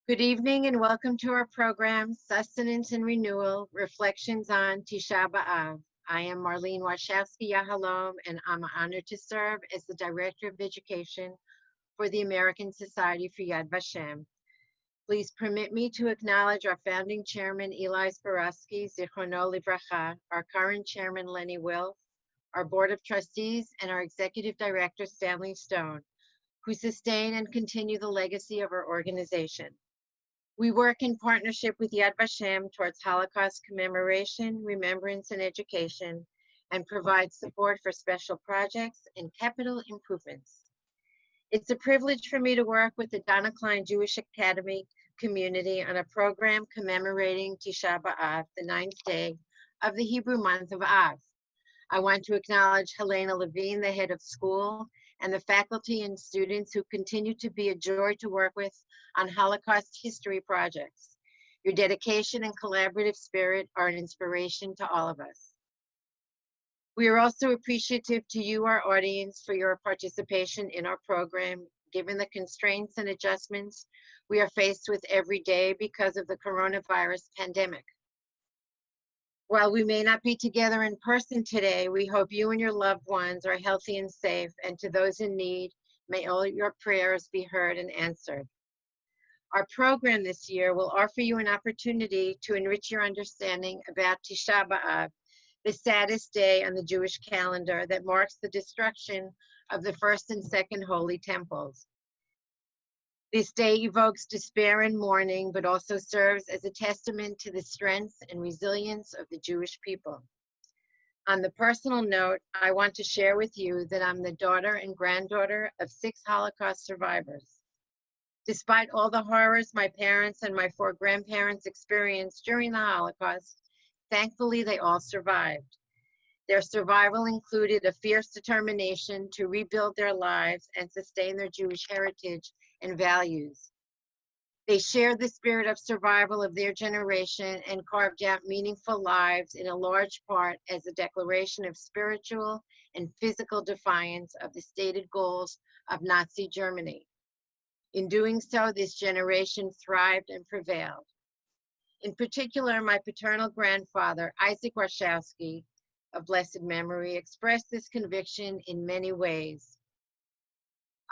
Good evening and welcome to our program, Sustenance and Renewal, Reflections on Tisha B'Av. I am Marlene Yahalom, and I'm honored to serve as the Director of Education for the American Society for Yad Vashem. Please permit me to acknowledge our founding chairman, Eli Zborowski, Zichrono Livracha, our current chairman, Lenny Wilf, our board of trustees, and our executive director, Stanley Stone, who sustain and continue the legacy of our organization. We work in partnership with Yad Vashem towards Holocaust commemoration, remembrance, and education, and provide support for special projects and capital improvements. It's a privilege for me to work with the Donna Klein Jewish Academy community on a program commemorating Tisha B'Av, the 9th day of the Hebrew month of Av. I want to acknowledge Helena Levine, the head of school, and the faculty and students who continue to be a joy to work with on Holocaust history projects. Your dedication and collaborative spirit are an inspiration to all of us. We are also appreciative to you, our audience, for your participation in our program, given the constraints and adjustments we are faced with every day because of the coronavirus pandemic. While we may not be together in person today, we hope you and your loved ones are healthy and safe, and to those in need, may all your prayers be heard and answered. Our program this year will offer you an opportunity to enrich your understanding about Tisha B'Av, the saddest day on the Jewish calendar that marks the destruction of the first and second holy temples. This day evokes despair and mourning, but also serves as a testament to the strength and resilience of the Jewish people. On the personal note, I want to share with you that I'm the daughter and granddaughter of 6 Holocaust survivors. Despite all the horrors my parents and my 4 grandparents experienced during the Holocaust, thankfully they all survived. Their survival included a fierce determination to rebuild their lives and sustain their Jewish heritage and values. They shared the spirit of survival of their generation and carved out meaningful lives in a large part as a declaration of spiritual and physical defiance of the stated goals of Nazi Germany. In doing so, this generation thrived and prevailed. In particular, my paternal grandfather, Isaac Warshawski, of blessed memory, expressed this conviction in many ways.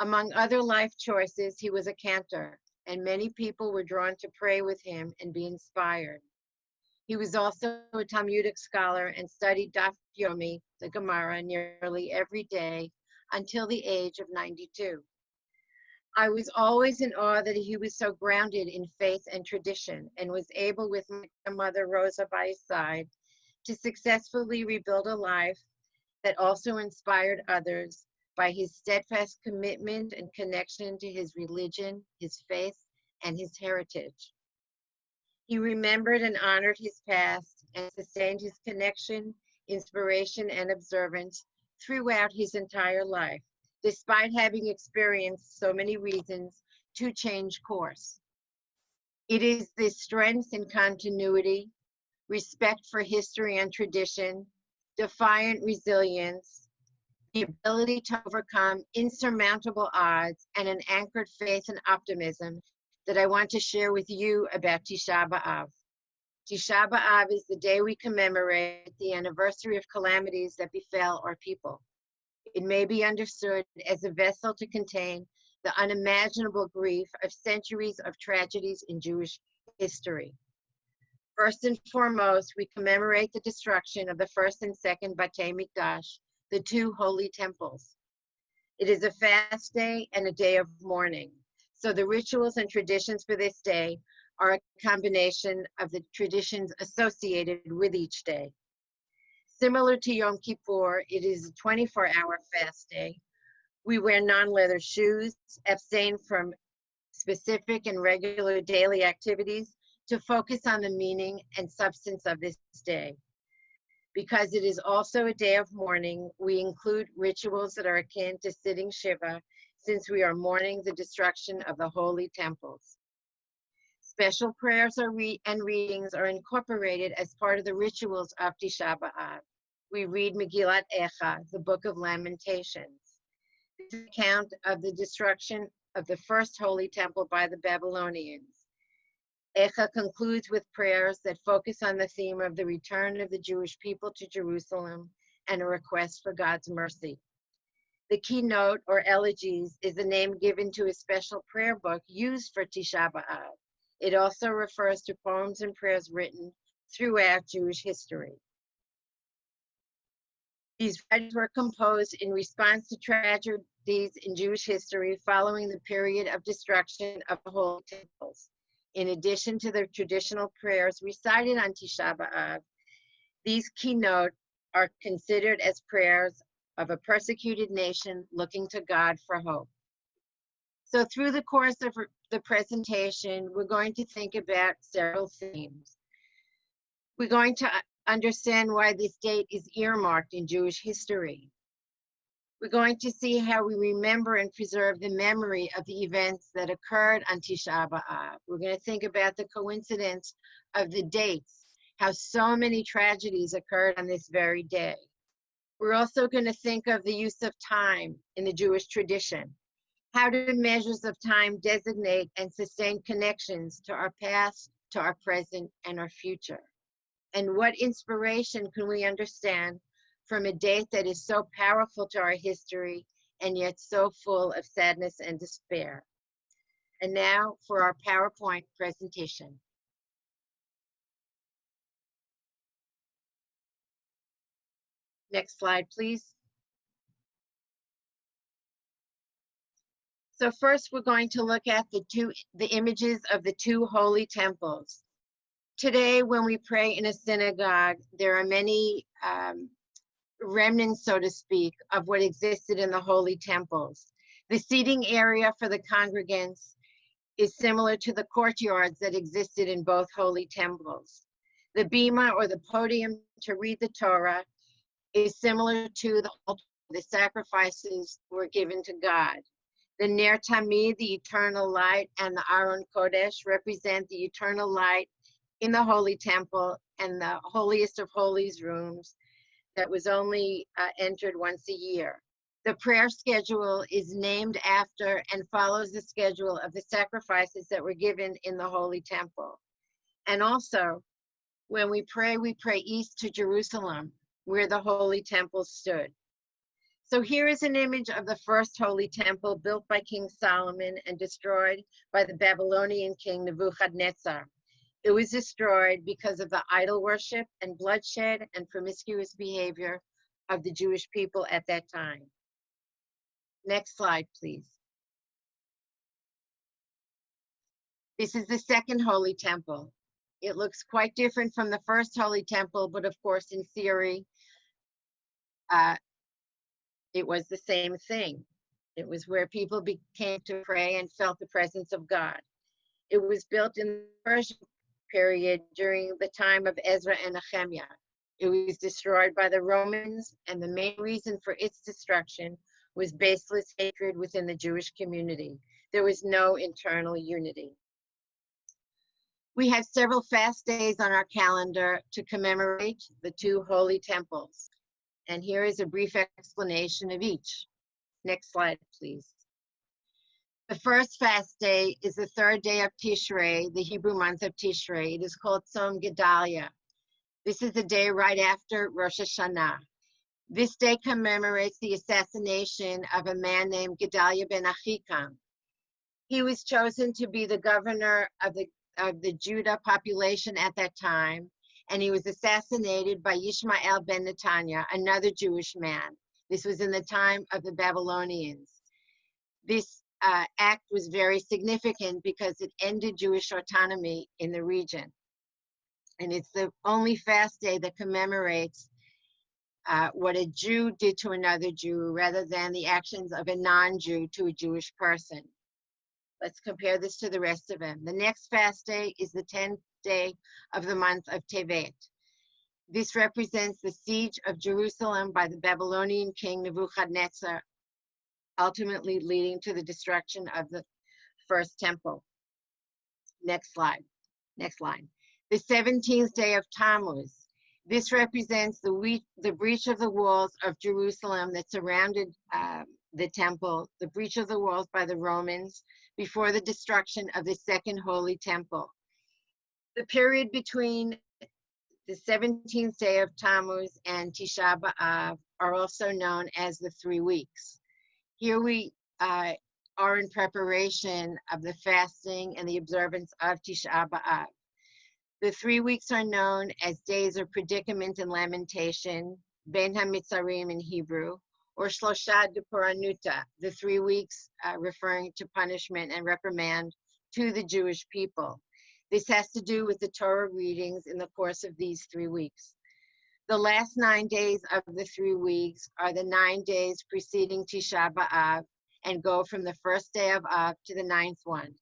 Among other life choices, he was a cantor, and many people were drawn to pray with him and be inspired. He was also a Talmudic scholar and studied Daf Yomi, the Gemara, nearly every day until the age of 92. I was always in awe that he was so grounded in faith and tradition and was able, with my grandmother Rosa by his side, to successfully rebuild a life that also inspired others by his steadfast commitment and connection to his religion, his faith, and his heritage. He remembered and honored his past and sustained his connection, inspiration, and observance throughout his entire life, despite having experienced so many reasons to change course. It is this strength and continuity, respect for history and tradition, defiant resilience, the ability to overcome insurmountable odds, and an anchored faith and optimism that I want to share with you about Tisha B'Av. Tisha B'Av is the day we commemorate the anniversary of calamities that befell our people. It may be understood as a vessel to contain the unimaginable grief of centuries of tragedies in Jewish history. First and foremost, we commemorate the destruction of the first and second Batei Mikdash, the 2 holy temples. It is a fast day and a day of mourning, so the rituals and traditions for this day are a combination of the traditions associated with each day. Similar to Yom Kippur, it is a 24-hour fast day. We wear non-leather shoes, abstain from specific and regular daily activities to focus on the meaning and substance of this day. Because it is also a day of mourning, we include rituals that are akin to sitting Shiva, since we are mourning the destruction of the holy temples. Special prayers and readings are incorporated as part of the rituals of Tisha B'Av. We read Megillat Echa, the Book of Lamentations. This account of the destruction of the first holy temple by the Babylonians. Echa concludes with prayers that focus on the theme of the return of the Jewish people to Jerusalem and a request for God's mercy. The keynote, or elegies, is the name given to a special prayer book used for Tisha B'Av. It also refers to poems and prayers written throughout Jewish history. These writings were composed in response to tragedies in Jewish history following the period of destruction of the holy temples. In addition to the traditional prayers recited on Tisha B'Av, these keynote are considered as prayers of a persecuted nation looking to God for hope. So through the course of the presentation, we're going to think about several themes. We're going to understand why this date is earmarked in Jewish history. We're going to see how we remember and preserve the memory of the events that occurred on Tisha B'Av. We're going to think about the coincidence of the dates, how so many tragedies occurred on this very day. We're also going to think of the use of time in the Jewish tradition. How do measures of time designate and sustain connections to our past, to our present, and our future? And what inspiration can we understand from a date that is so powerful to our history and yet so full of sadness and despair? And now for our PowerPoint presentation. Next slide, please. So first, we're going to look at the images of the two holy temples. Today, when we pray in a synagogue, there are many remnants, so to speak, of what existed in the holy temples. The seating area for the congregants is similar to the courtyards that existed in both holy temples. The bima, or the podium to read the Torah, is similar to the altar. The sacrifices were given to God. The Ner Tamid, the eternal light, and the Aron Kodesh represent the eternal light in the holy temple and the holiest of holies rooms that was only entered once a year. The prayer schedule is named after and follows the schedule of the sacrifices that were given in the holy temple. And also, when we pray east to Jerusalem, where the holy temple stood. So here is an image of the first holy temple built by King Solomon and destroyed by the Babylonian king Nebuchadnezzar. It was destroyed because of the idol worship and bloodshed and promiscuous behavior of the Jewish people at that time. Next slide, please. This is the second holy temple. It looks quite different from the first holy temple, but of course, in theory, it was the same thing. It was where people came to pray and felt the presence of God. It was built in the Persian period during the time of Ezra and Nehemiah. It was destroyed by the Romans, and the main reason for its destruction was baseless hatred within the Jewish community. There was no internal unity. We have several fast days on our calendar to commemorate the two holy temples. And here is a brief explanation of each. Next slide, please. The first fast day is the third day of Tishrei, the Hebrew month of Tishrei. It is called Tzom Gedalia. This is the day right after Rosh Hashanah. This day commemorates the assassination of a man named Gedalia ben Achikam. He was chosen to be the governor of the Judah population at that time, and he was assassinated by Yishmael ben Netanya, another Jewish man. This was in the time of the Babylonians. This act was very significant because it ended Jewish autonomy in the region. And it's the only fast day that commemorates what a Jew did to another Jew rather than the actions of a non-Jew to a Jewish person. Let's compare this to the rest of them. The next fast day is the 10th day of the month of Tevet. This represents the siege of Jerusalem by the Babylonian king Nebuchadnezzar, ultimately leading to the destruction of the first temple. Next slide. Next line. The 17th day of Tammuz. This represents the breach of the walls of Jerusalem that surrounded the temple, the breach of the walls by the Romans before the destruction of the second holy temple. The period between the 17th day of Tammuz and Tisha B'Av are also known as the 3 weeks. Here we are in preparation of the fasting and the observance of Tisha B'Av. The 3 weeks are known as days of predicament and lamentation, Ben HaMitzarim in Hebrew, or Shlosha D'Poranuta, the 3 weeks referring to punishment and reprimand to the Jewish people. This has to do with the Torah readings in the course of these 3 weeks. The last 9 days of the 3 weeks are the 9 days preceding Tisha B'Av and go from the first day of Av to the 9th one.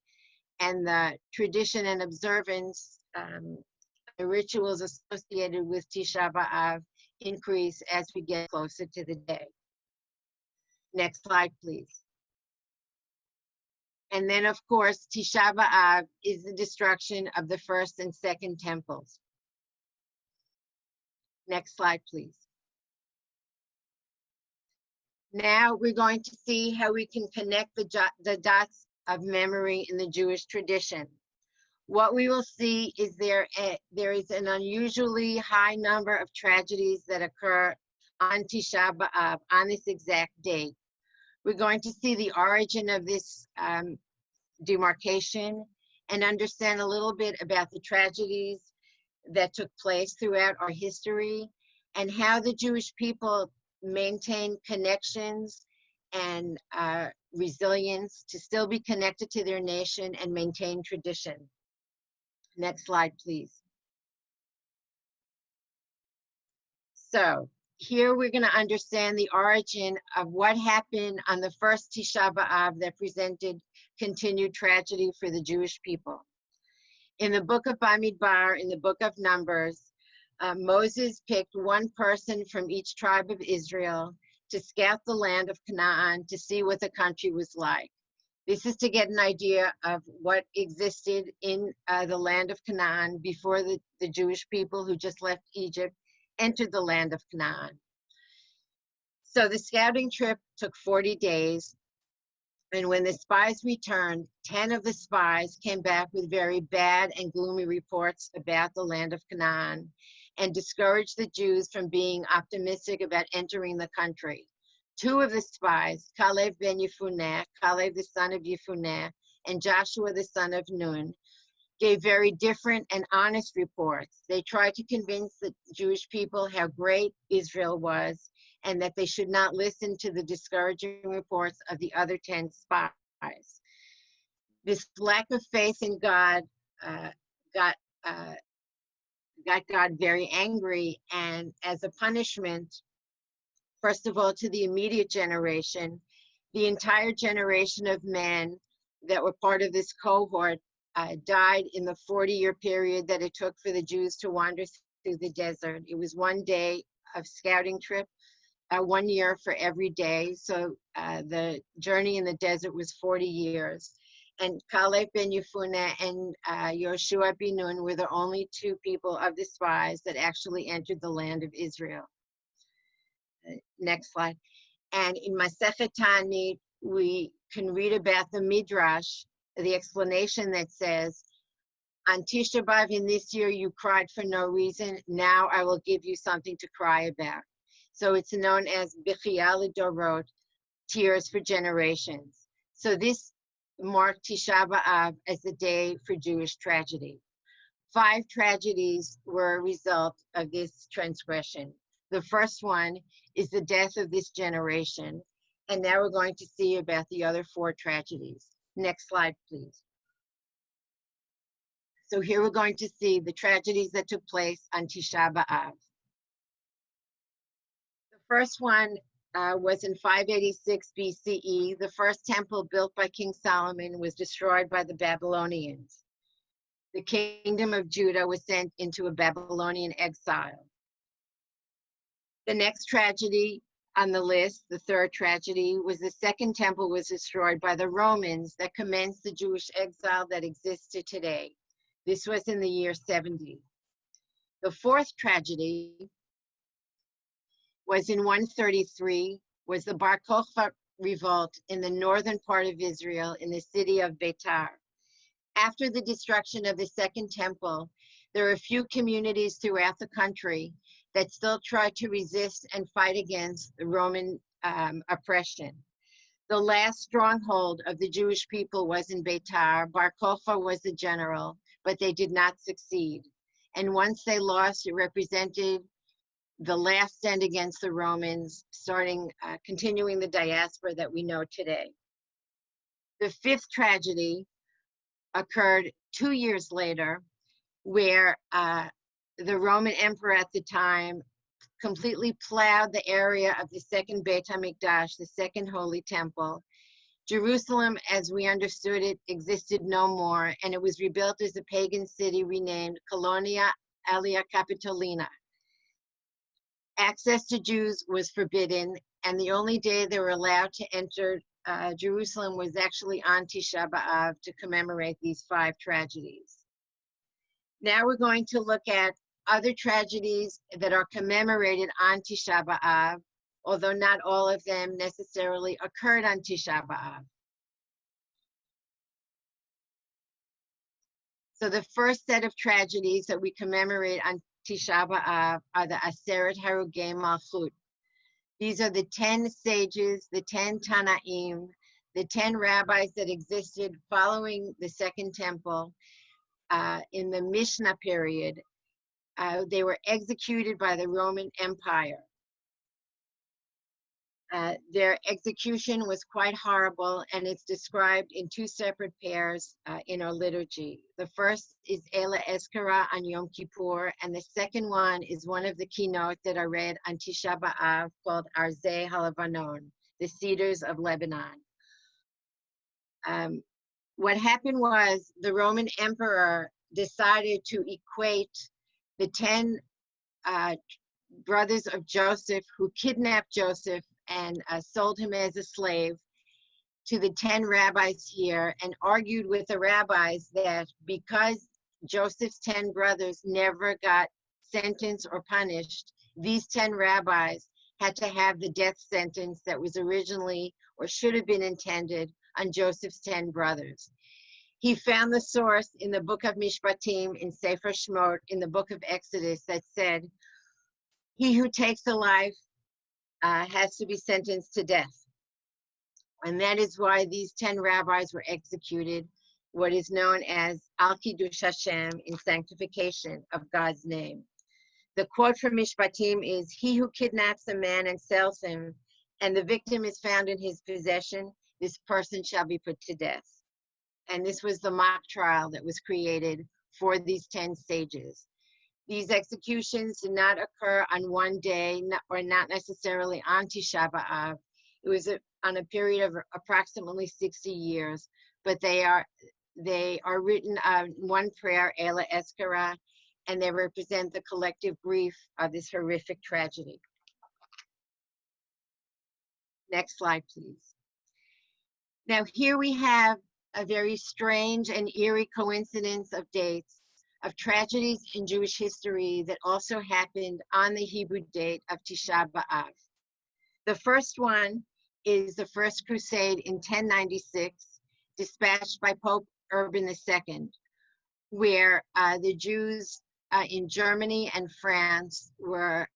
And the tradition and observance, the rituals associated with Tisha B'Av increase as we get closer to the day. Next slide, please. And then, of course, Tisha B'Av is the destruction of the first and second temples. Next slide, please. Now we're going to see how we can connect the dots of memory in the Jewish tradition. What we will see is there is an unusually high number of tragedies that occur on Tisha B'Av, on this exact date. We're going to see the origin of this demarcation and understand a little bit about the tragedies that took place throughout our history and how the Jewish people maintain connections and resilience to still be connected to their nation and maintain tradition. Next slide, please. So here we're going to understand the origin of what happened on the first Tisha B'Av that presented continued tragedy for the Jewish people. In the book of Bamidbar, in the book of Numbers, Moses picked one person from each tribe of Israel to scout the land of Canaan to see what the country was like. This is to get an idea of what existed in the land of Canaan before the Jewish people who just left Egypt entered the land of Canaan. So the scouting trip took 40 days. And when the spies returned, 10 of the spies came back with very bad and gloomy reports about the land of Canaan and discouraged the Jews from being optimistic about entering the country. 2 of the spies, Caleb ben Yefuneh, Caleb the son of Yefuneh, and Joshua the son of Nun, gave very different and honest reports. They tried to convince the Jewish people how great Israel was and that they should not listen to the discouraging reports of the other 10 spies. This lack of faith in God got God very angry, and as a punishment, first of all, to the immediate generation, the entire generation of men that were part of this cohort died in the 40-year period that it took for the Jews to wander through the desert. It was 1 day of scouting trip, 1 year for every day. So the journey in the desert was 40 years. And Caleb ben Yefuneh and Yoshua ben Nun were the only 2 people of the spies that actually entered the land of Israel. Next slide. And in Masechet Ta'anit, we can read about the Midrash, the explanation that says, on Tisha B'Av in this year you cried for no reason, now I will give you something to cry about. So it's known as Bechia L'Dorot, tears for generations. So this marked Tisha B'Av as the day for Jewish tragedy. 5 tragedies were a result of this transgression. The first one is the death of this generation. And now we're going to see about the other 4 tragedies. Next slide, please. So here we're going to see the tragedies that took place on Tisha B'Av. The first one was in 586 BCE. The first temple built by King Solomon was destroyed by the Babylonians. The kingdom of Judah was sent into a Babylonian exile. The next tragedy on the list, the third tragedy, was the second temple was destroyed by the Romans that commenced the Jewish exile that existed today. This was in the year 70. The fourth tragedy was in 133, was the Bar Kokhba revolt in the northern part of Israel in the city of Beitar. After the destruction of the Second Temple, there are a few communities throughout the country that still try to resist and fight against the Roman oppression. The last stronghold of the Jewish people was in Beitar. Bar Kokhba was the general, but they did not succeed. And once they lost, it represented the last stand against the Romans, continuing the diaspora that we know today. The fifth tragedy occurred 2 years later, where the Roman emperor at the time completely plowed the area of the second Beit HaMikdash, the second holy temple. Jerusalem, as we understood it, existed no more, and it was rebuilt as a pagan city renamed Colonia Alia Capitolina. Access to Jews was forbidden, and the only day they were allowed to enter Jerusalem was actually on Tisha B'Av to commemorate these 5 tragedies. Now we're going to look at other tragedies that are commemorated on Tisha B'Av, although not all of them necessarily occurred on Tisha B'Av. So the first set of tragedies that we commemorate on Tisha B'Av are the Aseret Harugei Malchut. These are the 10 sages, the 10 Tanaim, the 10 rabbis that existed following the Second Temple in the Mishnah period. They were executed by the Roman Empire. Their execution was quite horrible, and it's described in 2 separate pairs in our liturgy. The first is Ela Eskara on Yom Kippur, and the second one is one of the keynote that are read on Tisha B'Av called Arzei Halavanon, the Cedars of Lebanon. What happened was the Roman emperor decided to equate the 10 brothers of Joseph who kidnapped Joseph and sold him as a slave to the 10 rabbis here, and argued with the rabbis that because Joseph's 10 brothers never got sentenced or punished, these 10 rabbis had to have the death sentence that was originally or should have been intended on Joseph's 10 brothers. He found the source in the book of Mishpatim, in Sefer Shemot, in the book of Exodus, that said, he who takes a life has to be sentenced to death. And that is why these 10 rabbis were executed, what is known as Al Kiddush Hashem, in sanctification of God's name. The quote from Mishpatim is, he who kidnaps a man and sells him, and the victim is found in his possession, this person shall be put to death. And this was the mock trial that was created for these 10 sages. These executions did not occur on one day, or not necessarily on Tisha B'Av. It was on a period of approximately 60 years, but they are written on one prayer, Ela Eskara, and they represent the collective grief of this horrific tragedy. Next slide, please. Now here we have a very strange and eerie coincidence of dates of tragedies in Jewish history that also happened on the Hebrew date of Tisha B'Av. The first one is the First Crusade in 1096, dispatched by Pope Urban II, where the Jews in Germany and France were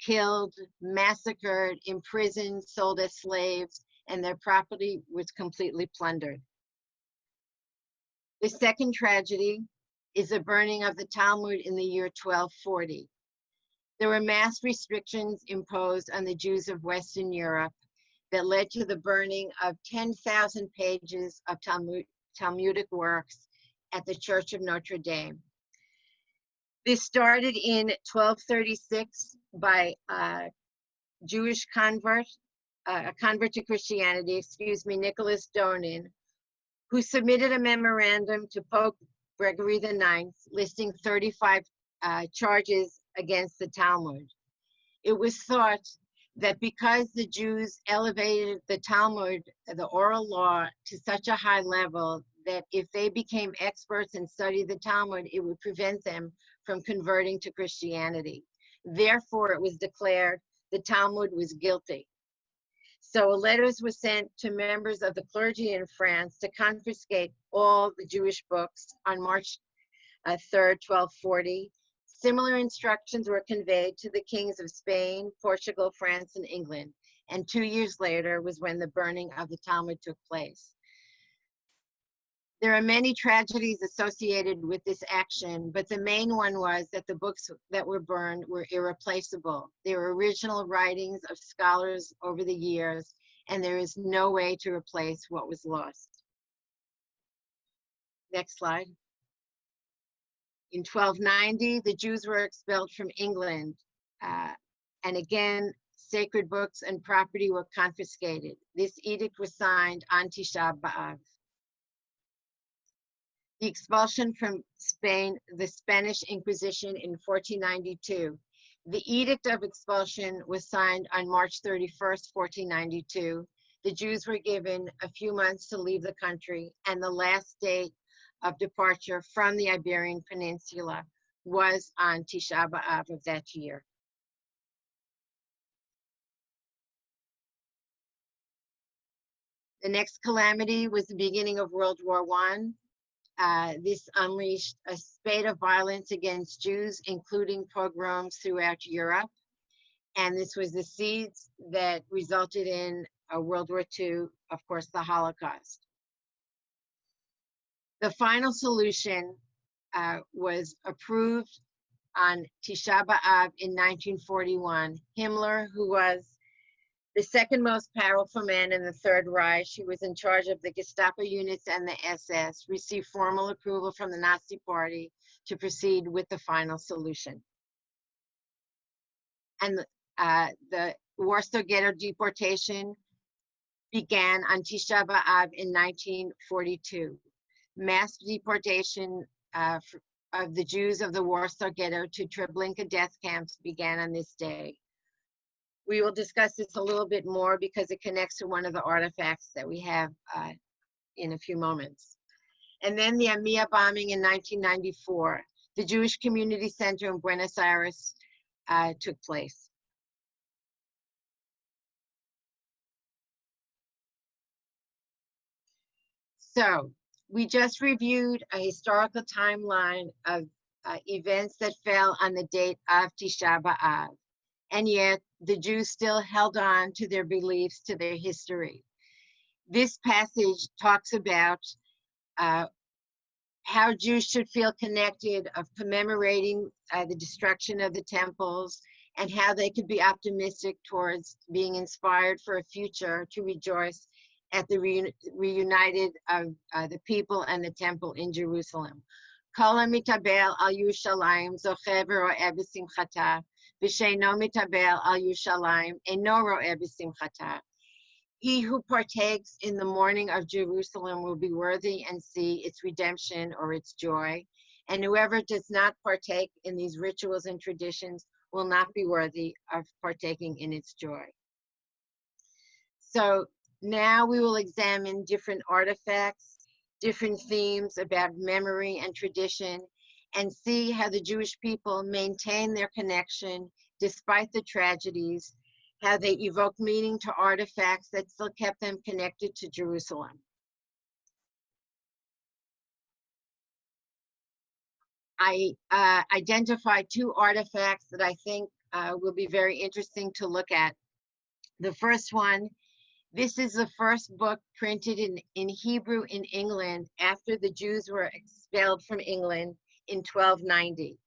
killed, massacred, imprisoned, sold as slaves, and their property was completely plundered. The second tragedy is the burning of the Talmud in the year 1240. There were mass restrictions imposed on the Jews of Western Europe that led to the burning of 10,000 pages of Talmudic works at the Church of Notre Dame. This started in 1236 by a Jewish convert, a convert to Christianity, Nicholas Donin, who submitted a memorandum to Pope Gregory IX listing 35 charges against the Talmud. It was thought that because the Jews elevated the Talmud, the oral law, to such a high level that if they became experts and studied the Talmud, it would prevent them from converting to Christianity. Therefore, it was declared the Talmud was guilty. So letters were sent to members of the clergy in France to confiscate all the Jewish books on March 3rd, 1240. Similar instructions were conveyed to the kings of Spain, Portugal, France, and England. And 2 years later was when the burning of the Talmud took place. There are many tragedies associated with this action, but the main one was that the books that were burned were irreplaceable. They were original writings of scholars over the years, and there is no way to replace what was lost. Next slide. In 1290, the Jews were expelled from England, and again, sacred books and property were confiscated. This edict was signed on Tisha B'Av. The expulsion from Spain, the Spanish Inquisition in 1492. The edict of expulsion was signed on March 31st, 1492. The Jews were given a few months to leave the country, and the last date of departure from the Iberian Peninsula was on Tisha B'Av of that year. The next calamity was the beginning of World War I. This unleashed a spate of violence against Jews, including pogroms throughout Europe. And this was the seeds that resulted in World War II, of course, the Holocaust. The final solution was approved on Tisha B'Av in 1941. Himmler, who was the second most powerful man in the Third Reich, he was in charge of the Gestapo units and the SS, received formal approval from the Nazi Party to proceed with the final solution. And the Warsaw Ghetto deportation began on Tisha B'Av in 1942. Mass deportation of the Jews of the Warsaw Ghetto to Treblinka death camps began on this day. We will discuss this a little bit more because it connects to one of the artifacts that we have in a few moments. And then the AMIA bombing in 1994. The Jewish Community Center in Buenos Aires took place. So we just reviewed a historical timeline of events that fell on the date of Tisha B'Av. And yet the Jews still held on to their beliefs, to their history. This passage talks about how Jews should feel connected, of commemorating the destruction of the temples, and how they could be optimistic towards being inspired for a future to rejoice at the reunited of the people and the temple in Jerusalem. Kol hamitabel al Yerushalayim zocheh v'ro'eh b'simchata, v'she'eino mitabel al Yerushalayim eino ro'eh b'simchata. He who partakes in the mourning of Jerusalem will be worthy and see its redemption or its joy. And whoever does not partake in these rituals and traditions will not be worthy of partaking in its joy. So now we will examine different artifacts, different themes about memory and tradition, and see how the Jewish people maintain their connection despite the tragedies, how they evoke meaning to artifacts that still kept them connected to Jerusalem. I identified two artifacts that I think will be very interesting to look at. The first one, this is the first book printed in Hebrew in England after the Jews were expelled from England in 1290.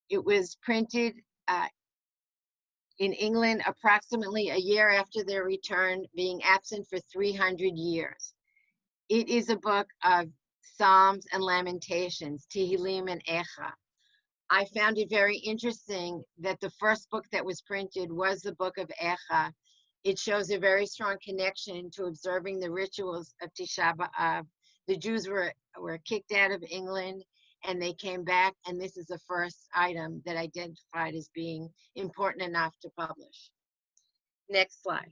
It was printed in England approximately a year after their return, being absent for 300 years. It is a book of Psalms and Lamentations, Tehillim and Echa. I found it very interesting that the first book that was printed was the book of Echa. It shows a very strong connection to observing the rituals of Tisha B'Av. The Jews were kicked out of England and they came back, and this is the first item that identified as being important enough to publish. Next slide.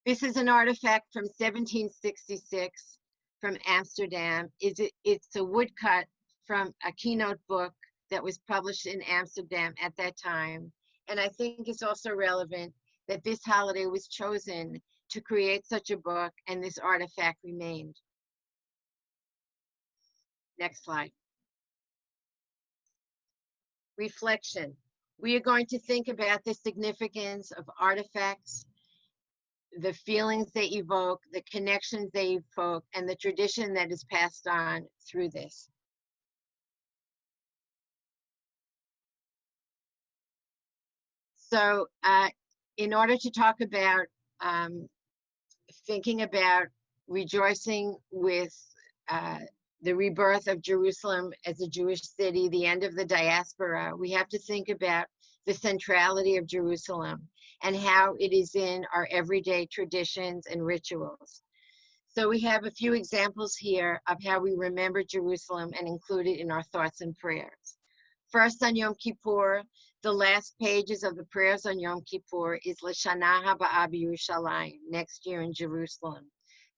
This is an artifact from 1766 from Amsterdam. It's a woodcut from a keynote book that was published in Amsterdam at that time. And I think it's also relevant that this holiday was chosen to create such a book, and this artifact remained. Next slide. Reflection. We are going to think about the significance of artifacts, the feelings they evoke, the connections they evoke, and the tradition that is passed on through this. So in order to talk about thinking about rejoicing with the rebirth of Jerusalem as a Jewish city, the end of the diaspora, we have to think about the centrality of Jerusalem and how it is in our everyday traditions and rituals. So we have a few examples here of how we remember Jerusalem and include it in our thoughts and prayers. First, on Yom Kippur, the last pages of the prayers on Yom Kippur is L'Shana Haba'ah B'Yerushalayim, next year in Jerusalem.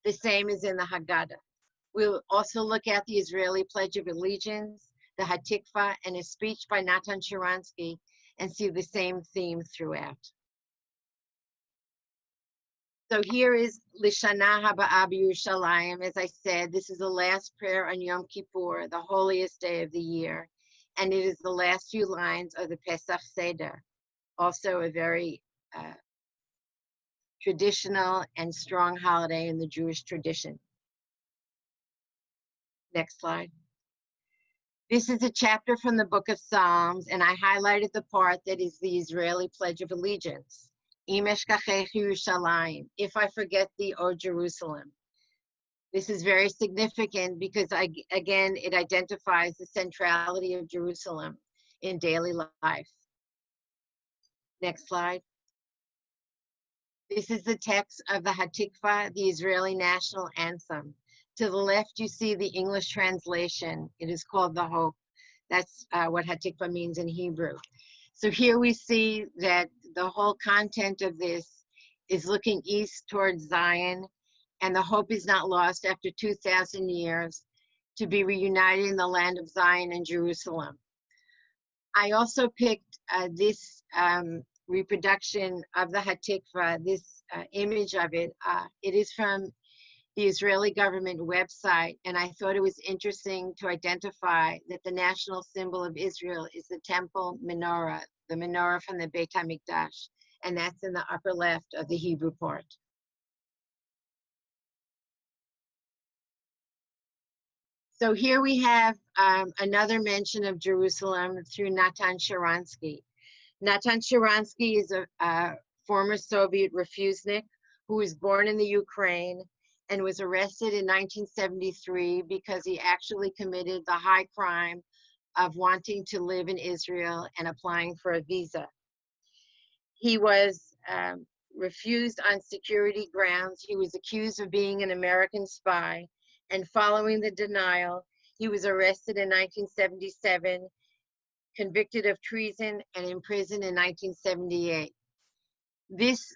The same is in the Haggadah. We'll also look at the Israeli Pledge of Allegiance, the Hatikva, and a speech by Natan Sharansky, and see the same theme throughout. So here is L'Shana Haba'ah B'Yerushalayim. As I said, this is the last prayer on Yom Kippur, the holiest day of the year, and it is the last few lines of the Pesach Seder, also a very traditional and strong holiday in the Jewish tradition. Next slide. This is a chapter from the book of Psalms, and I highlighted the part that is the Israeli Pledge of Allegiance. Im eshkachech Yerushalayim, if I forget thee, O Jerusalem. This is very significant because, again, it identifies the centrality of Jerusalem in daily life. Next slide. This is the text of the Hatikva, the Israeli national anthem. To the left, you see the English translation. It is called the Hope. That's what Hatikva means in Hebrew. So here we see that the whole content of this is looking east towards Zion, and the hope is not lost after 2,000 years to be reunited in the land of Zion and Jerusalem. I also picked this reproduction of the Hatikva, this image of it. It is from the Israeli government website, and I thought it was interesting to identify that the national symbol of Israel is the temple menorah, the menorah from the Beit HaMikdash, and that's in the upper left of the Hebrew part. So here we have another mention of Jerusalem through Natan Sharansky. Natan Sharansky is a former Soviet refusenik who was born in the Ukraine and was arrested in 1973 because he actually committed the high crime of wanting to live in Israel and applying for a visa. He was refused on security grounds. He was accused of being an American spy, and following the denial, he was arrested in 1977, convicted of treason, and imprisoned in 1978. This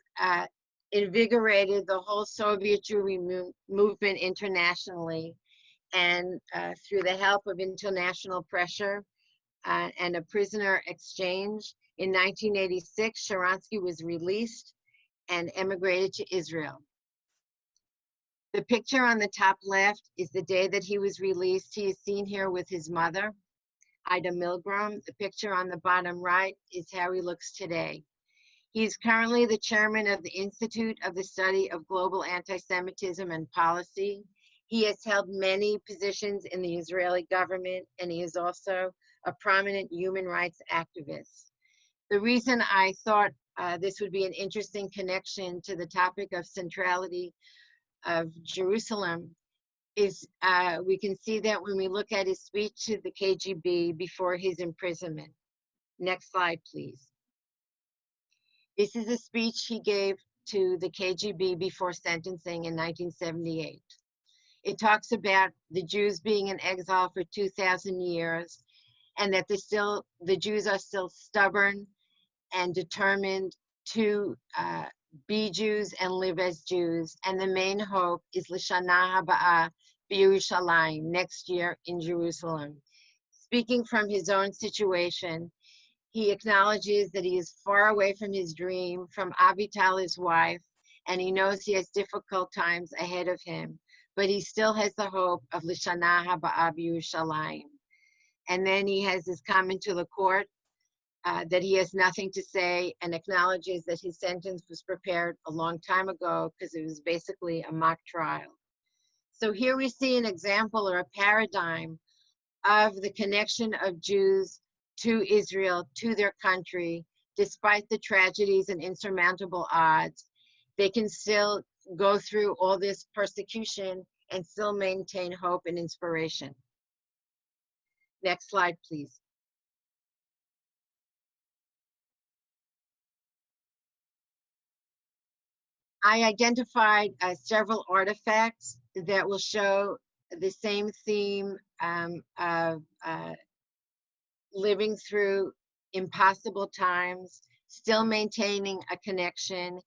invigorated the whole Soviet Jewry movement internationally, and through the help of international pressure and a prisoner exchange, in 1986, Sharansky was released and emigrated to Israel. The picture on the top left is the day that he was released. He is seen here with his mother, Ida Milgram. The picture on the bottom right is how he looks today. He is currently the chairman of the Institute of the Study of Global Anti-Semitism and Policy. He has held many positions in the Israeli government, and he is also a prominent human rights activist. The reason I thought this would be an interesting connection to the topic of centrality of Jerusalem is we can see that when we look at his speech to the KGB before his imprisonment. Next slide, please. This is a speech he gave to the KGB before sentencing in 1978. It talks about the Jews being in exile for 2,000 years, and that the Jews are still stubborn and determined to be Jews and live as Jews. And the main hope is L'Shana Haba'ah B'Yerushalayim, next year in Jerusalem. Speaking from his own situation, He acknowledges that he is far away from his dream, from Avital, his wife, and he knows he has difficult times ahead of him, but he still has the hope of Lishana Haba Yerushalayim. And then he has his comment to the court that he has nothing to say, and acknowledges that his sentence was prepared a long time ago because it was basically a mock trial. So here we see an example or a paradigm of the connection of Jews to Israel, to their country. Despite the tragedies and insurmountable odds, they can still go through all this persecution and still maintain hope and inspiration. Next slide, please. I identified several artifacts that will show the same theme of living through impossible times, still maintaining a connection,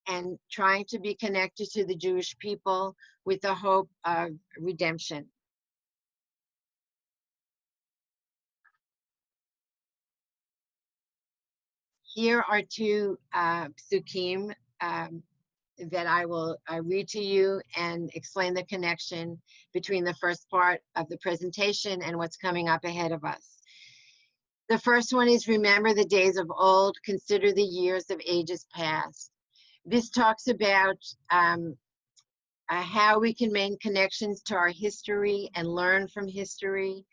and trying to be connected to the Jewish people with the hope of redemption. Here are two psukim that I will read to you and explain the connection between the first part of the presentation and what's coming up ahead of us. The first one is, remember the days of old, consider the years of ages past. This talks about how we can make connections to our history and learn from history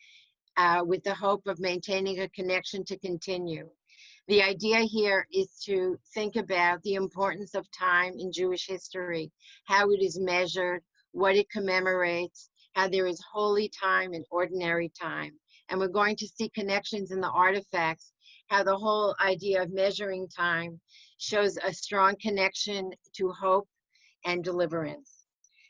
with the hope of maintaining a connection to continue. The idea here is to think about the importance of time in Jewish history, how it is measured, what it commemorates, how there is holy time and ordinary time. And we're going to see connections in the artifacts, how the whole idea of measuring time shows a strong connection to hope and deliverance.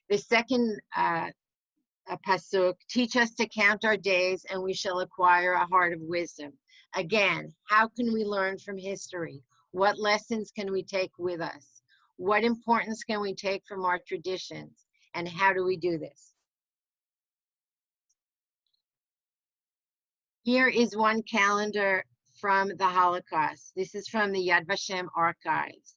The second pasuk, teach us to count our days and we shall acquire a heart of wisdom. Again, how can we learn from history? What lessons can we take with us? What importance can we take from our traditions? And how do we do this? Here is one calendar from the Holocaust. This is from the Yad Vashem archives.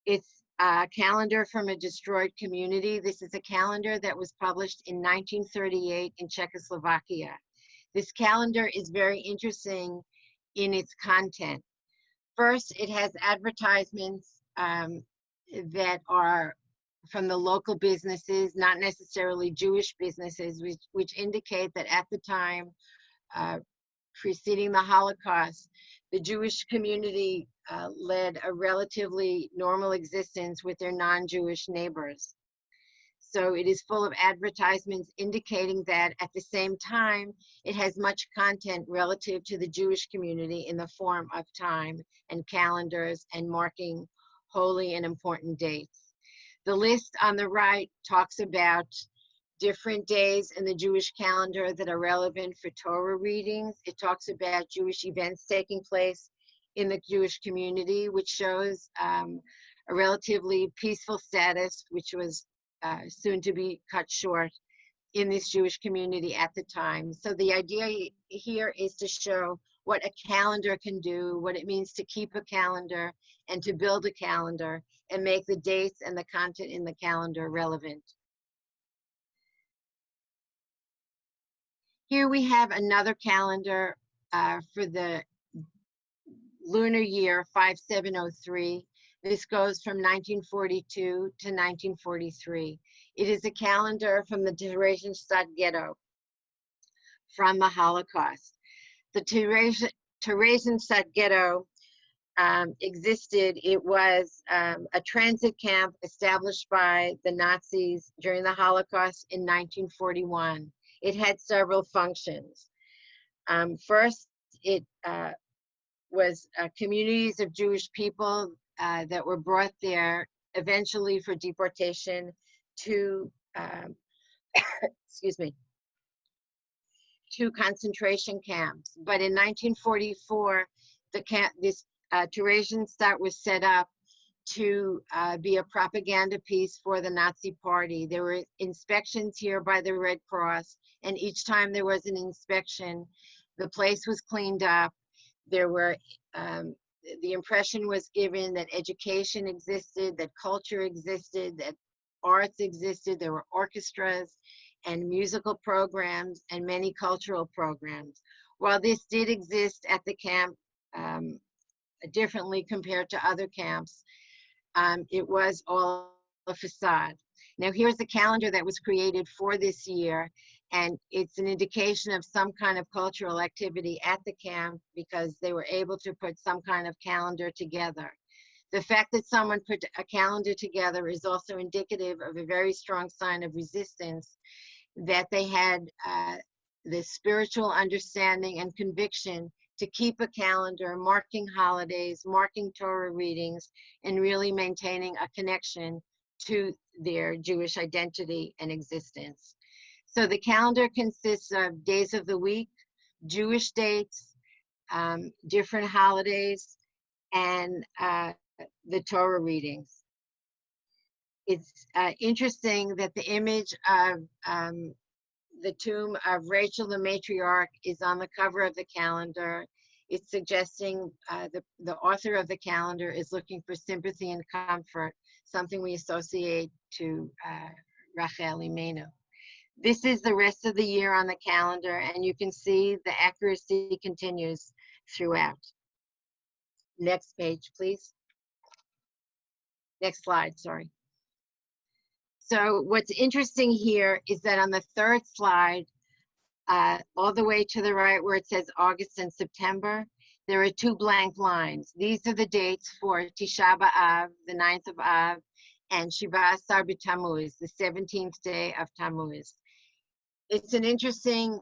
It's a calendar from a destroyed community. This is a calendar that was published in 1938 in Czechoslovakia. This calendar is very interesting in its content. First, it has advertisements that are from the local businesses, not necessarily Jewish businesses, which indicate that at the time preceding the Holocaust, the Jewish community led a relatively normal existence with their non-Jewish neighbors. So it is full of advertisements indicating that at the same time, it has much content relative to the Jewish community in the form of time and calendars and marking holy and important dates. The list on the right talks about different days in the Jewish calendar that are relevant for Torah readings. It talks about Jewish events taking place in the Jewish community, which shows a relatively peaceful status, which was soon to be cut short in this Jewish community at the time. So the idea here is to show what a calendar can do, what it means to keep a calendar and to build a calendar and make the dates and the content in the calendar relevant. Here we have another calendar for the lunar year 5703. This goes from 1942 to 1943. It is a calendar from the Theresienstadt ghetto from the Holocaust. The Theresienstadt ghetto existed. It was a transit camp established by the Nazis during the Holocaust in 1941. It had several functions. First, it was communities of Jewish people that were brought there eventually for deportation to, excuse me, to concentration camps. But in 1944, this Theresienstadt was set up to be a propaganda piece for the Nazi Party. There were inspections here by the Red Cross, and each time there was an inspection, the place was cleaned up. There were, the impression was given that education existed, that culture existed, that arts existed. There were orchestras and musical programs and many cultural programs. While this did exist at the camp, differently compared to other camps, it was all a facade. Now here's the calendar that was created for this year, and it's an indication of some kind of cultural activity at the camp because they were able to put some kind of calendar together. The fact that someone put a calendar together is also indicative of a very strong sign of resistance, that they had the spiritual understanding and conviction to keep a calendar, marking holidays, marking Torah readings, and really maintaining a connection to their Jewish identity and existence. So the calendar consists of days of the week, Jewish dates, different holidays, and the Torah readings. It's interesting that the image of the tomb of Rachel the matriarch is on the cover of the calendar. It's suggesting the author of the calendar is looking for sympathy and comfort, something we associate to Rachel Imenu. This is the rest of the year on the calendar, and you can see the accuracy continues throughout. Next page, please. Next slide, sorry. So what's interesting here is that on the third slide, all the way to the right where it says August and September, there are two blank lines. These are the dates for Tisha B'Av, the 9th of Av, and Shiva Asar B'Tammuz, the 17th day of Tammuz. It's an interesting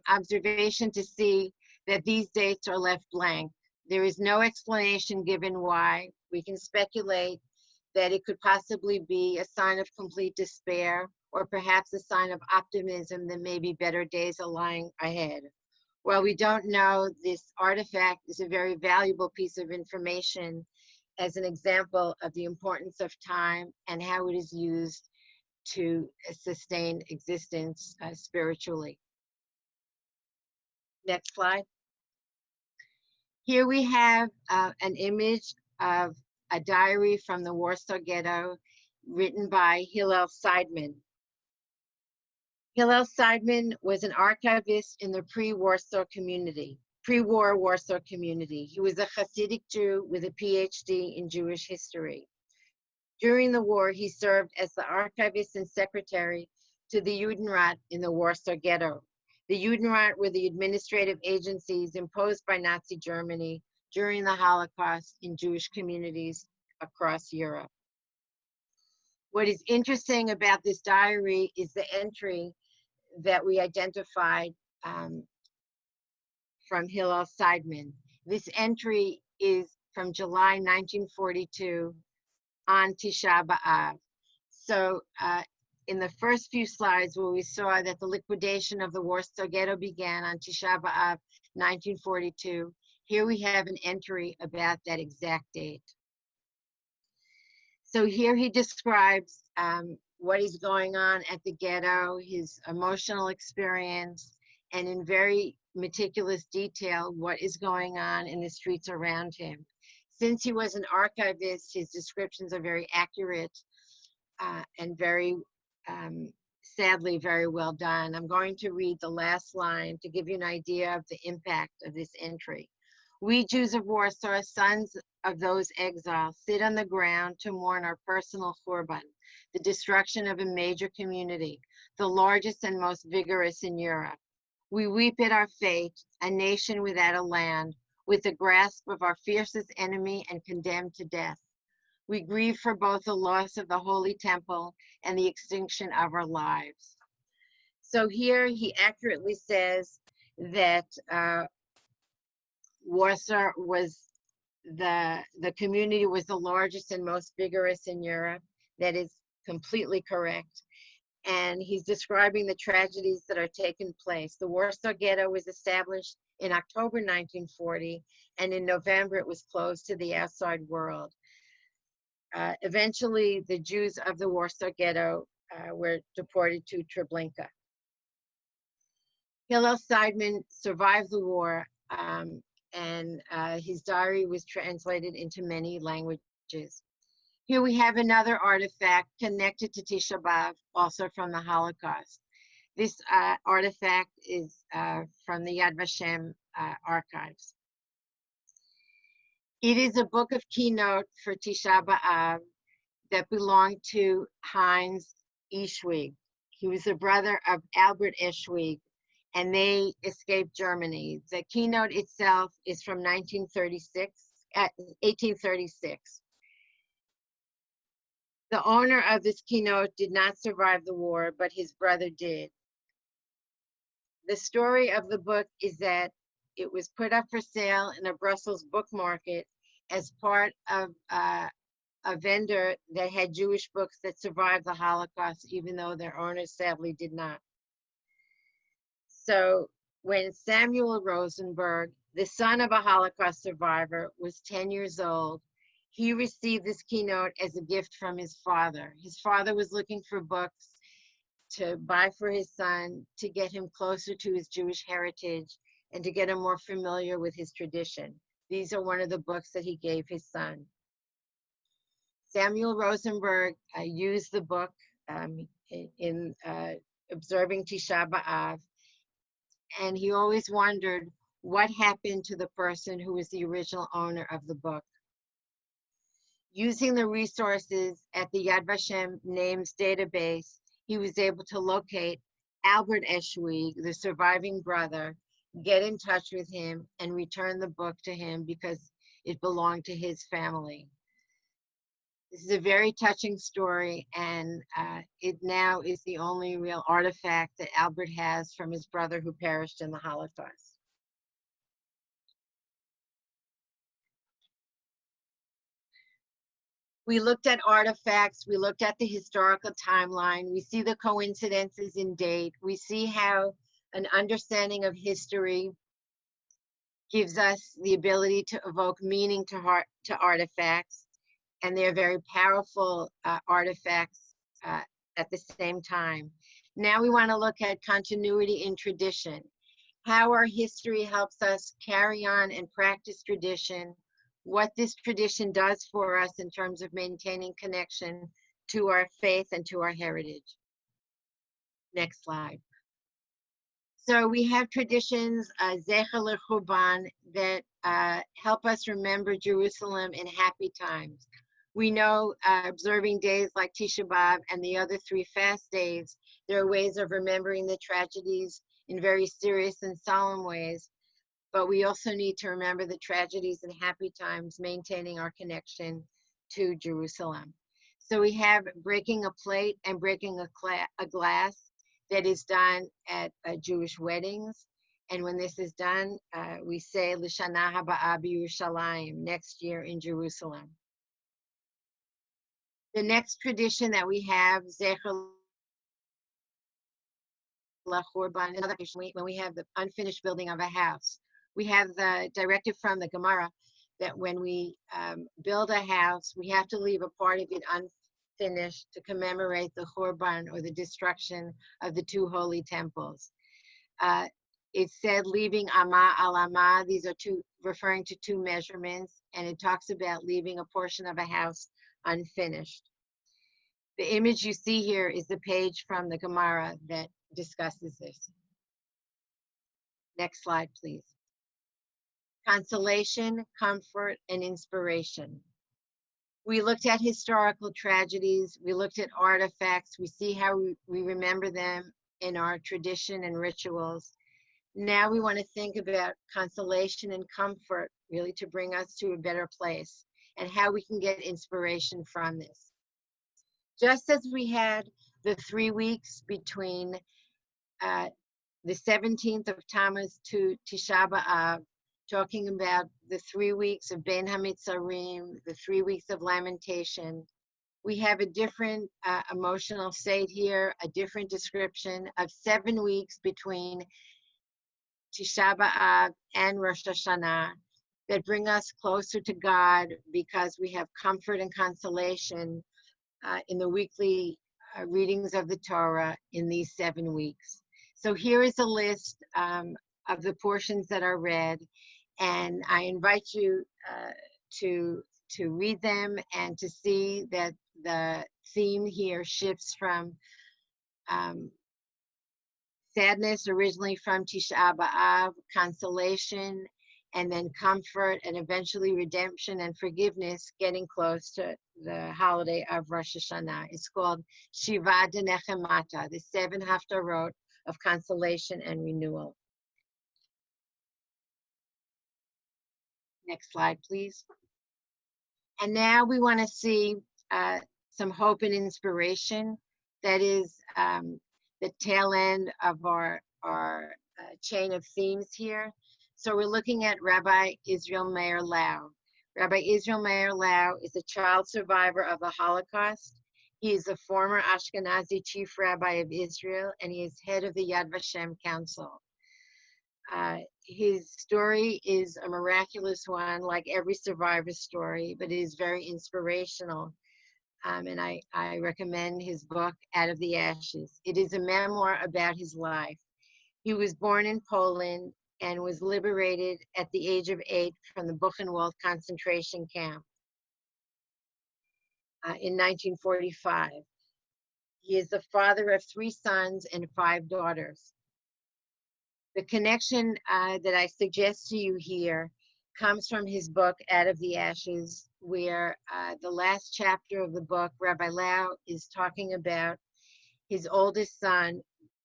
observation to see that these dates are left blank. There is no explanation given why. We can speculate that it could possibly be a sign of complete despair, or perhaps a sign of optimism that maybe better days are lying ahead. While we don't know, this artifact is a very valuable piece of information as an example of the importance of time and how it is used to sustain existence spiritually. Next slide. Here we have an image of a diary from the Warsaw Ghetto written by Hillel Seidman. Hillel Seidman was an archivist in the pre-war Warsaw community. He was a Hasidic Jew with a PhD in Jewish history. During the war, he served as the archivist and secretary to the Judenrat in the Warsaw Ghetto. The Judenrat were the administrative agencies imposed by Nazi Germany during the Holocaust in Jewish communities across Europe. What is interesting about this diary is the entry that we identified from Hillel Seidman. This entry is from July 1942 on Tisha B'Av. So in the first few slides where we saw that the liquidation of the Warsaw Ghetto began on Tisha B'Av 1942, here we have an entry about that exact date. So here he describes what is going on at the ghetto, his emotional experience, and in very meticulous detail, what is going on in the streets around him. Since he was an archivist, his descriptions are very accurate and very, sadly, very well done. I'm going to read the last line to give you an idea of the impact of this entry. We Jews of Warsaw, sons of those exiles, sit on the ground to mourn our personal Khurban, the destruction of a major community, the largest and most vigorous in Europe. We weep at our fate, a nation without a land, with the grasp of our fiercest enemy and condemned to death. We grieve for both the loss of the Holy Temple and the extinction of our lives. So here he accurately says that Warsaw was the community was the largest and most vigorous in Europe. That is completely correct. And he's describing the tragedies that are taking place. The Warsaw Ghetto was established in October 1940, and in November it was closed to the outside world. Eventually, the Jews of the Warsaw Ghetto were deported to Treblinka. Hillel Seidman survived the war, and his diary was translated into many languages. Here we have another artifact connected to Tisha B'Av, also from the Holocaust. This artifact is from the Yad Vashem archives. It is a book of keynote for Tisha B'Av that belonged to Heinz Eschwig. He was the brother of Albert Eschwig, and they escaped Germany. The keynote itself is from 1836. The owner of this keynote did not survive the war, but his brother did. The story of the book is that it was put up for sale in a Brussels book market as part of a vendor that had Jewish books that survived the Holocaust, even though their owners sadly did not. So when Samuel Rosenberg, the son of a Holocaust survivor, was 10 years old, he received this keynote as a gift from his father. His father was looking for books to buy for his son, to get him closer to his Jewish heritage, and to get him more familiar with his tradition. These are one of the books that he gave his son. Samuel Rosenberg used the book in observing Tisha B'Av, and he always wondered what happened to the person who was the original owner of the book. Using the resources at the Yad Vashem names database, he was able to locate Albert Eschwig, the surviving brother, get in touch with him, and return the book to him because it belonged to his family. This is a very touching story, and it now is the only real artifact that Albert has from his brother who perished in the Holocaust. We looked at artifacts, we looked at the historical timeline, we see the coincidences in date, we see how an understanding of history gives us the ability to evoke meaning to artifacts, and they're very powerful artifacts at the same time. Now we want to look at continuity in tradition, how our history helps us carry on and practice tradition, what this tradition does for us in terms of maintaining connection to our faith and to our heritage. Next slide. So we have traditions, Zecher LeChurban, that help us remember Jerusalem in happy times. We know observing days like Tisha B'Av and the other 3 fast days, there are ways of remembering the tragedies in very serious and solemn ways, but we also need to remember the tragedies in happy times, maintaining our connection to Jerusalem. So we have breaking a plate and breaking a glass that is done at Jewish weddings. And when this is done, we say, L'shana haba'a b'Yerushalayim, next year in Jerusalem. The next tradition that we have, Zecher LaChurban, another tradition, when we have the unfinished building of a house. We have the directive from the Gemara that when we build a house, we have to leave a part of it unfinished to commemorate the Churban, or the destruction of the 2 holy temples. It said leaving Amma al Amma. These are referring to 2 measurements, and it talks about leaving a portion of a house unfinished. The image you see here is the page from the Gemara that discusses this. Next slide, please. Consolation, comfort, and inspiration. We looked at historical tragedies, we looked at artifacts, we see how we remember them in our tradition and rituals. Now we want to think about consolation and comfort, really to bring us to a better place, and how we can get inspiration from this. Just as we had the 3 weeks between the 17th of Tammuz to Tisha B'Av, talking about the 3 weeks of Ben HaMitzarim, the 3 weeks of lamentation, we have a different emotional state here, a different description of 7 weeks between Tisha B'Av and Rosh Hashanah that bring us closer to God, because we have comfort and consolation in the weekly readings of the Torah in these 7 weeks. So here is a list of the portions that are read. And I invite you to read them and to see that the theme here shifts from sadness, originally from Tisha B'Av, consolation, and then comfort, and eventually redemption and forgiveness, getting close to the holiday of Rosh Hashanah. It's called Shiva de Nechemata, the 7 haftarot of consolation and renewal. Next slide, please. And now we want to see some hope and inspiration. That is the tail end of our chain of themes here. So we're looking at Rabbi Israel Meir Lau. Rabbi Israel Meir Lau is a child survivor of the Holocaust. He is a former Ashkenazi chief rabbi of Israel, and he is head of the Yad Vashem Council. His story is a miraculous one, like every survivor's story, but it is very inspirational. And I recommend his book, Out of the Ashes. It is a memoir about his life. He was born in Poland and was liberated at the age of 8 from the Buchenwald concentration camp in 1945. He is the father of 3 sons and 5 daughters. The connection that I suggest to you here comes from his book, Out of the Ashes, where the last chapter of the book, Rabbi Lau is talking about his oldest son,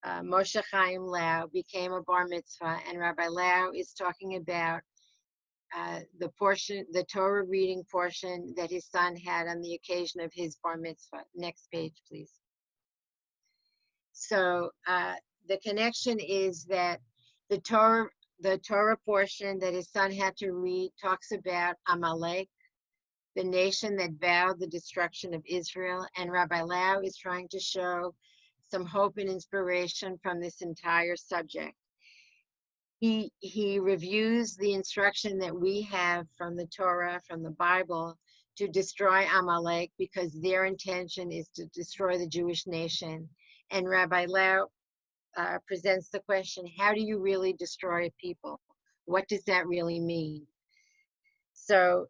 Moshe Chaim Lau, became a bar mitzvah, and Rabbi Lau is talking about the Torah reading portion that his son had on the occasion of his bar mitzvah. Next page, please. So the connection is that the Torah portion that his son had to read talks about Amalek, the nation that vowed the destruction of Israel, and Rabbi Lau is trying to show some hope and inspiration from this entire subject. He reviews the instruction that we have from the Torah, from the Bible, to destroy Amalek, because their intention is to destroy the Jewish nation. And Rabbi Lau presents the question, how do you really destroy a people? What does that really mean? So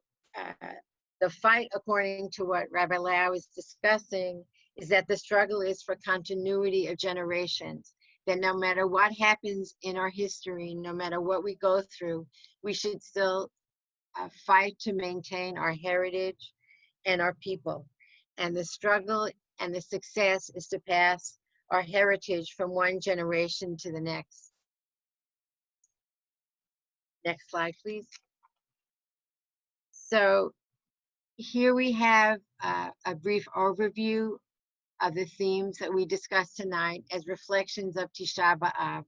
the fight, according to what Rabbi Lau is discussing, is that the struggle is for continuity of generations, that no matter what happens in our history, no matter what we go through, we should still fight to maintain our heritage and our people. And the struggle and the success is to pass our heritage from one generation to the next. Next slide, please. So here we have a brief overview of the themes that we discussed tonight as reflections of Tisha B'Av.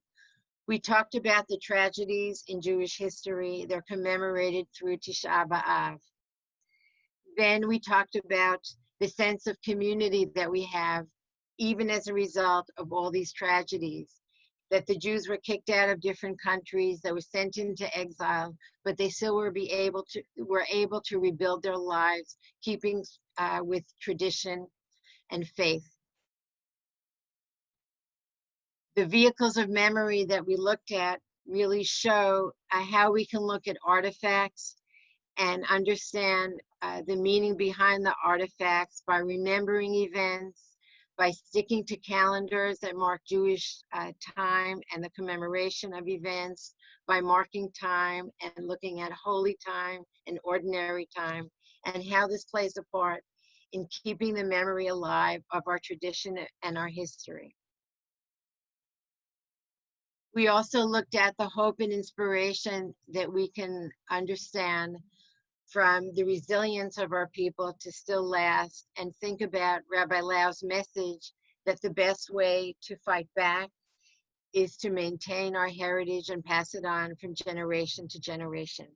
We talked about the tragedies in Jewish history. They're commemorated through Tisha B'Av. Then we talked about the sense of community that we have, even as a result of all these tragedies, that the Jews were kicked out of different countries, that were sent into exile, but they still were able to rebuild their lives, keeping with tradition and faith. The vehicles of memory that we looked at really show how we can look at artifacts and understand the meaning behind the artifacts by remembering events, by sticking to calendars that mark Jewish time and the commemoration of events, by marking time and looking at holy time and ordinary time, and how this plays a part in keeping the memory alive of our tradition and our history. We also looked at the hope and inspiration that we can understand from the resilience of our people to still last, and think about Rabbi Lau's message that the best way to fight back is to maintain our heritage and pass it on from generation to generation.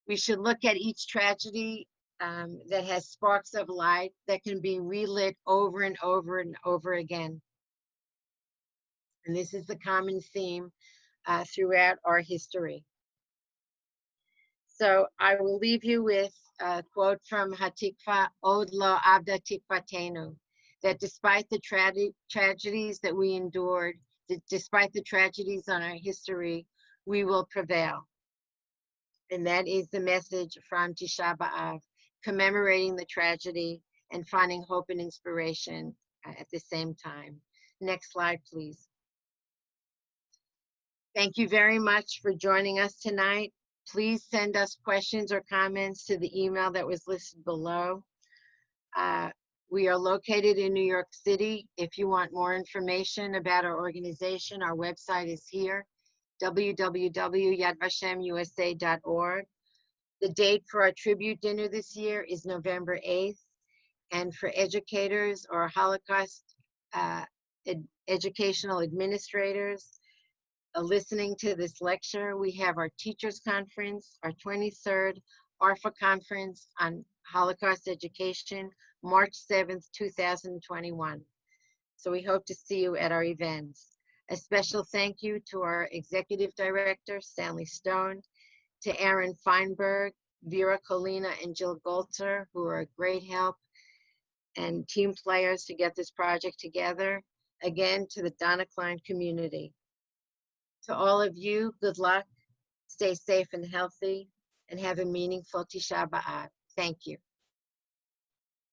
We should look at each tragedy that has sparks of light that can be relit over and over and over again. And this is the common theme throughout our history. So I will leave you with a quote from Hatikva, Od lo abda tikvatenu, that despite the tragedies that we endured, Despite the tragedies on our history, we will prevail. And that is the message from Tisha B'Av, commemorating the tragedy and finding hope and inspiration at the same time. Next slide, please. Thank you very much for joining us tonight. Please send us questions or comments to the email that was listed below. We are located in New York City. If you want more information about our organization, our website is here, www.yadvashemusa.org. The date for our tribute dinner this year is November 8th. And for educators or Holocaust educational administrators listening to this lecture, we have our Teachers Conference, our 23rd ARFA Conference on Holocaust Education, March 7th, 2021. So we hope to see you at our events. A special thank you to our Executive Director, Stanley Stone, to Aaron Feinberg, Vera Colina, and Jill Goltzer, who are a great help and team players to get this project together. Again, to the Donna Klein community. To all of you, good luck, stay safe and healthy, and have a meaningful Tisha B'Av. Thank you.